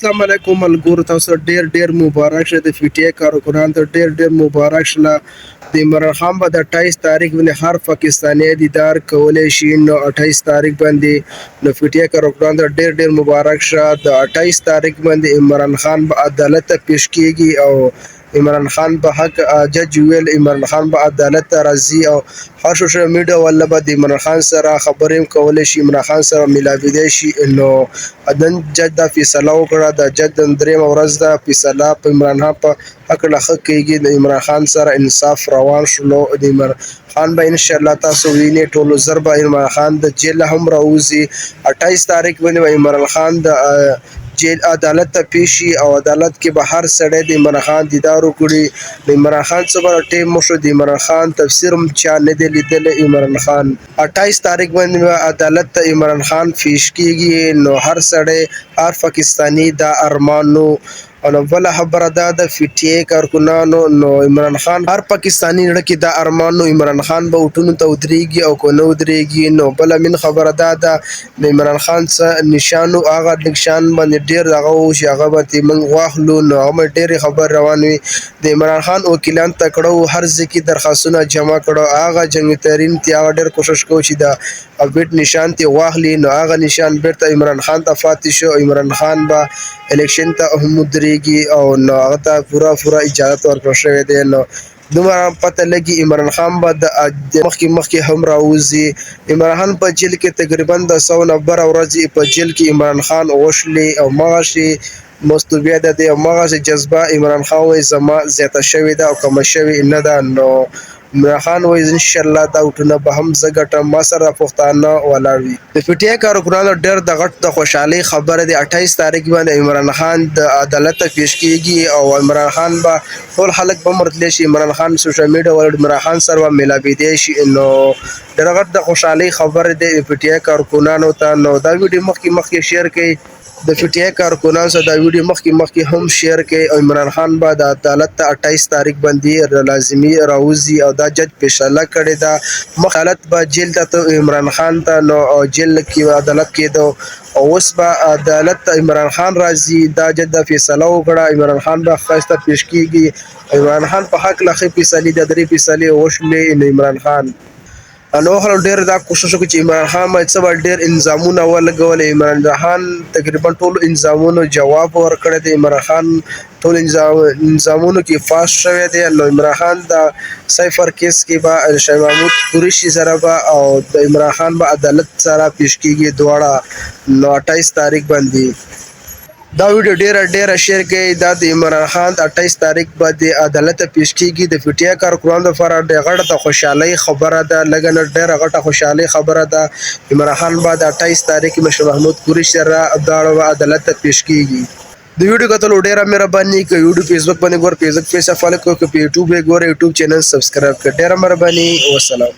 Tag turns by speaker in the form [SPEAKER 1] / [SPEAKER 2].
[SPEAKER 1] السلام علیکم ملګرو تاسو ډیر مبارک شه د فیټی کارکنان ته ډیر مبارک شه د عمران خان په د 28 تاریخ باندې هر پاکستانی دیدار کولای شي نو 28 تاریخ باندې نو فیټی کارکنان ته ډیر مبارک شه د 28 تاریخ باندې عمران خان په عدالت پیش کیږي او عمران خان په حق جج ویل عمران خان په عدالت راځي او هر سوشل میډیا ول به د عمران خان سره خبرې کولای شي عمران خان سره ملاوي دي شي نو اذن جج دا فیصله وکړه د جج د دریم ورځ دا فیصله په عمران خان په حق لخوا کېږي د عمران خان سره انصاف روان شلو د عمران خان به ان شاء الله تاسو ویني ټولو ضرب عمران خان د جیل هم راوځي 28 تاریخ باندې عمران خان د جیل عدالت ته پیشي او عدالت کې به هر سړی د عمران خان دیدار وکړي د عمران خان څخه ټیم مشر د عمران خان تفسیر هم چا نه دی لیدل عمران خان 28 تاریخ باندې عدالت ته عمران خان پیش کیږي نو هر سړی هر پاکستانی دا ارمانو او بل خبره دا د فیټی کارکنانو نو عمران خان هر پاکستانی لړ دا ارمانو عمران خان به وټونو ته ودرېږي او کو نو ودرېږي نو بل من خبره دا د عمران خان څخه نشانو هغه نشان باندې ډیر دغه او شي هغه به موږ واخلو نو هم ډیر خبر روان وي د عمران خان وکیلان تکړو هر ځکه درخواستونه جمع کړو هغه جنگي ترين تی هغه ډیر کوشش کوي چې دا اپډیټ نشان تی واخلي نو هغه نشان بیرته عمران خان ته فاتح شو عمران خان با الیکشن ته هم درېږي او نو هغه ته پورا اجازه ورکړل شوې ده نو دومره پته لګي عمران خان به د مخکې هم راوځي عمران خان په جیل کې تقریبا د 190 ورځې په جیل کې عمران خان وشلي او مغشي مستوبیا د مغه جذبه عمران خان وې زما زیاته شوې ده او کم شوې نه ده نو عمران خان وې ان شاء الله دا وټونه به هم زګټه ما سره پښتانه ولاړوي د فیټی کارکنانو ډېر د غټ د خوشحالي خبره د 28 تاریخ باندې عمران خان د عدالت پیش کیږي او عمران خان به ټول خلک به مرتلی شي عمران خان سوشل میډیا ول عمران خان سره ملاوي دي شي نو ډېر غټ د خوشحالي خبره د فیټی کارکنانو ته نو دا ویډیو مخکې شیر کړئ د فیټی کارکنانو سره دا ویډیو مخکې هم شیر کړئ او عمران خان به د عدالت 28 تاریخ باندې لازمي راوځي او دا جج فیصله کړې ده مخالفت به جیل ته عمران خان ته نو جیل کې عدالت کې او اوس به عدالت عمران خان راځي دا جج د فیصله وکړه عمران خان به خاصه پیش کیږي عمران خان په حق لخوا فیصله د درې فیصله وشلې عمران خان نو هر ډیر دا کوشش وکړي چې عمران خان باید څه ډیر انضامونه ولګول عمران خان تقریبا ټول انضامونو جواب ورکړی دی عمران خان ټول انضامونو کې فاس شوی دی نو عمران خان د سایفر کیس کې به شاه محمود قریشي سره به او د عمران خان به عدالت سره پیش کیږي دواړه نو 28 تاریخ باندې دا ویډیو ډیره شیر کړئ دا د عمران خان 28 تاریخ باندې عدالت پیش کیږي د فیټی کارکنانو لپاره د غټه خوشحالي خبره ده لګنه ډیره غټه خوشحالي خبره ده عمران خان بعد 28 تاریخ مشر محمود قریشي سره د عدالت پیش کیږي د ویډیو کتل ډیره مهرباني کوي یوټیوب فیسبوک باندې ګور فیسبوک پیج فالو کوئ په یوټیوب ګور یوټیوب چینل سبسکرایب کړئ ډیره مهرباني والسلام